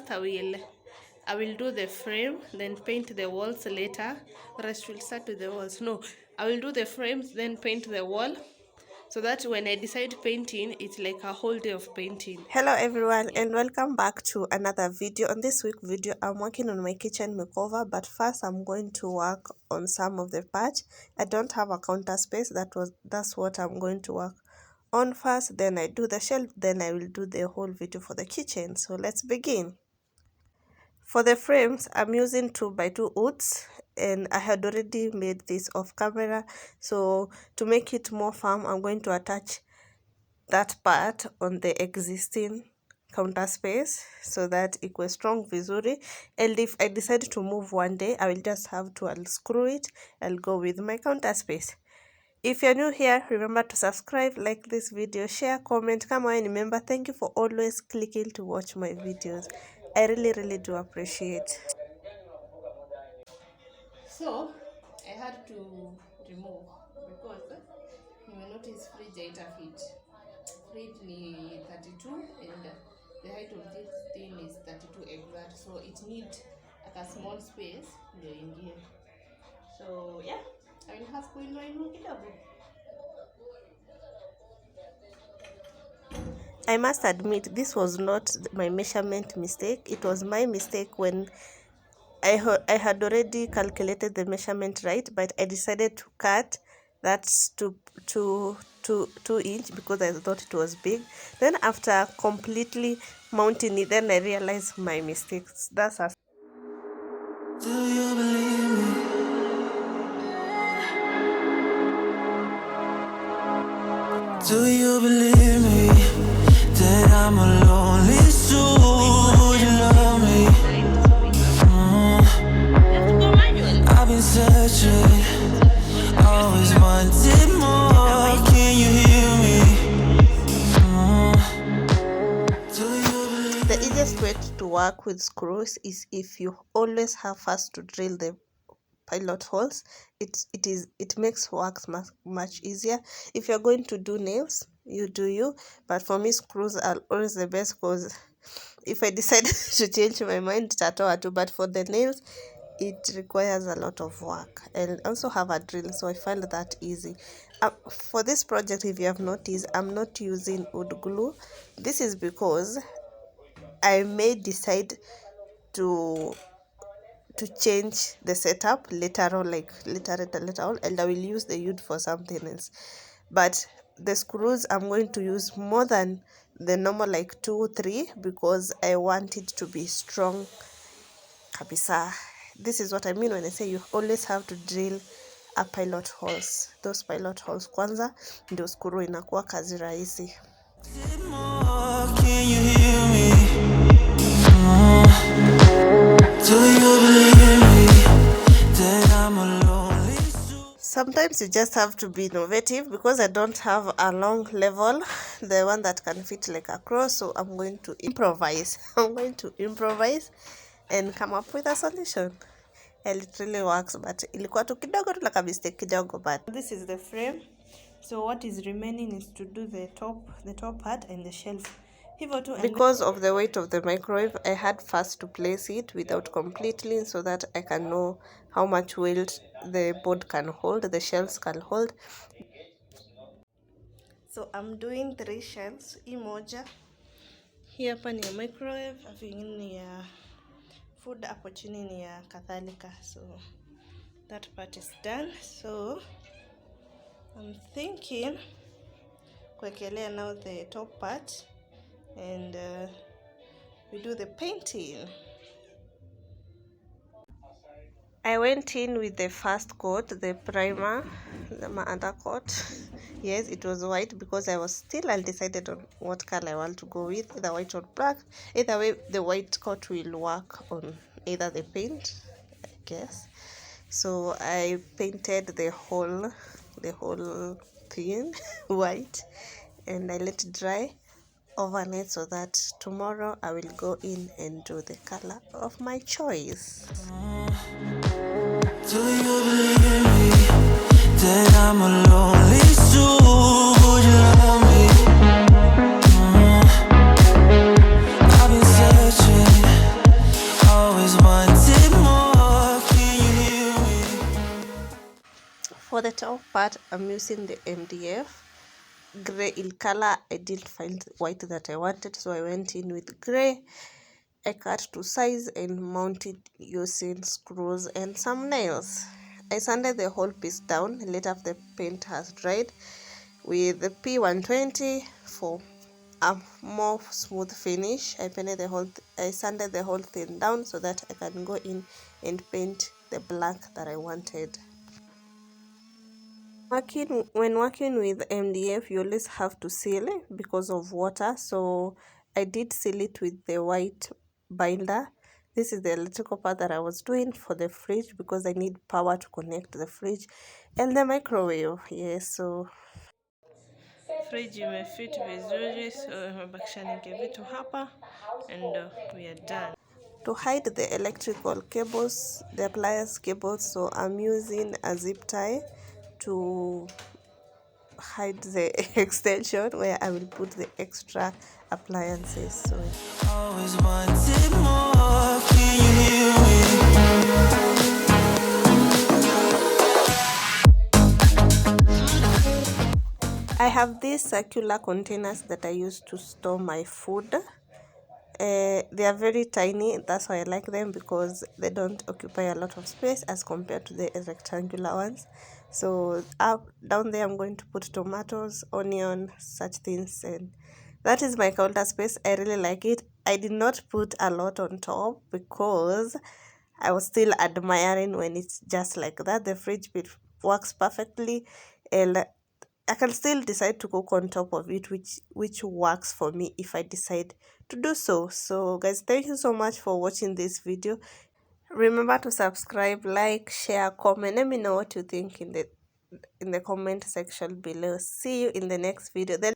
first I will do the frame, then paint the walls later. Or I should start with the walls. No, I will do the frames, then paint the wall. So that when I decide painting, it's like a whole day of painting. Hello everyone, and welcome back to another video. On this week video, I'm working on my kitchen makeover, but first I'm going to work on some of the parts. I don't have a counter space. That's what I'm going to work on first. Then I do the shelf, then I will do the whole video for the kitchen. So let's begin. For the frames, I'm using 2x2 woods, and I had already made this off camera. So to make it more firm, I'm going to attach that part on the existing counter space so that equals strong vizuri. And if I decide to move one day, I will just have to unscrew it. I'll go with my counter space. If you're new here, remember to subscribe, like this video, share, comment. Come on, remember, thank you for always clicking to watch my videos. I really do appreciate. So I had to remove because you will notice fridge feet. Fridge ni 32 and the height of this thing is 32 exact, so it needs like a small space ndio ingie. So yeah, I will have kuinua kidogo. I must admit, this was not my measurement mistake. It was my mistake when I had already calculated the measurement right, but I decided to cut that to 2 inch because I thought it was big. Then after completely mounting it, then I realized my mistakes. That's a Do you believe me? Do you believe me that I'm a lonely soul? You love me. I've been searching, always wanted more. Can you hear me? The easiest way to work with screws is if you always have first to drill the pilot holes. It makes work much easier. If you're going to do nails, you do you, but for me screws are always the best because if I decide to change my mind, but for the nails it requires a lot of work, and also have a drill, so I find that easy. For this project, if you have noticed, I'm not using wood glue. This is because I may decide to change the setup later on, like later on, and I will use the wood for something else. But the screws I'm going to use more than the normal, like 2-3, because I want it to be strong kabisa. This is what I mean when I say you always have to drill a pilot holes. Those pilot holes kwanza ndio screw inakuwa kazi rahisi. Can you hear me? Sometimes you just have to be innovative because I don't have a long level, the one that can fit like a cross, so I'm going to improvise. I'm going to improvise and come up with a solution. And it really works, but ilikuwa tu kidogo tu like a mistake kidogo, but this is the frame. So what is remaining is to do the top part and the shelf. Because of the weight of the microwave, I had first to place it without completely so that I can know how much weight the board can hold, the shelves can hold. So I'm doing 3 shelves. Imoja. Hii hapa ni ya microwave, vingine ni ya food, hapo chini ni ya kadhalika. So that part is done. So I'm thinking kuwekelea now the top part, and we do the painting. I went in with the first coat, the primer, the undercoat. Yes, it was white because I was still undecided on what color I want to go with, either white or black. Either way, the white coat will work on either the paint, I guess. So I painted the whole thing white, and I let it dry overnight so that tomorrow I will go in and do the color of my choice. Do you believe me that I'm a lonely soul? You love me. I've been searching, For the top part, I'm using the MDF gray in color. I didn't find white that I wanted, so I went in with gray. I cut to size and mounted using screws and some nails. I sanded the whole piece down and later after the paint has dried with the P120 for a more smooth finish. I sanded the whole thing down so that I can go in and paint the black that I wanted. When working with MDF, you always have to seal it because of water. So I did seal it with the white binder. This is the electrical part that I was doing for the fridge because I need power to connect the fridge and the microwave. Yes, so Friji imefit vizuri, so imebakisha ninge vitu hapa and we are done. to hide the electrical cables, the appliance cables, so I'm using a zip tie to hide the extension where I will put the extra appliances. So always wanted more. Can you hear me? I have these circular containers that I use to store my food. They are very tiny, that's why I like them, because they don't occupy a lot of space as compared to the rectangular ones. So up down there I'm going to put tomatoes, onion, such things, and that is my counter space. I really like it. I did not put a lot on top because I was still admiring when it's just like that. The fridge bit works perfectly, and I can still decide to cook on top of it, which works for me if I decide to do so. So guys, thank you so much for watching this video. Remember to subscribe, like, share, comment. Let me know what you think in the comment section below. See you in the next video. Then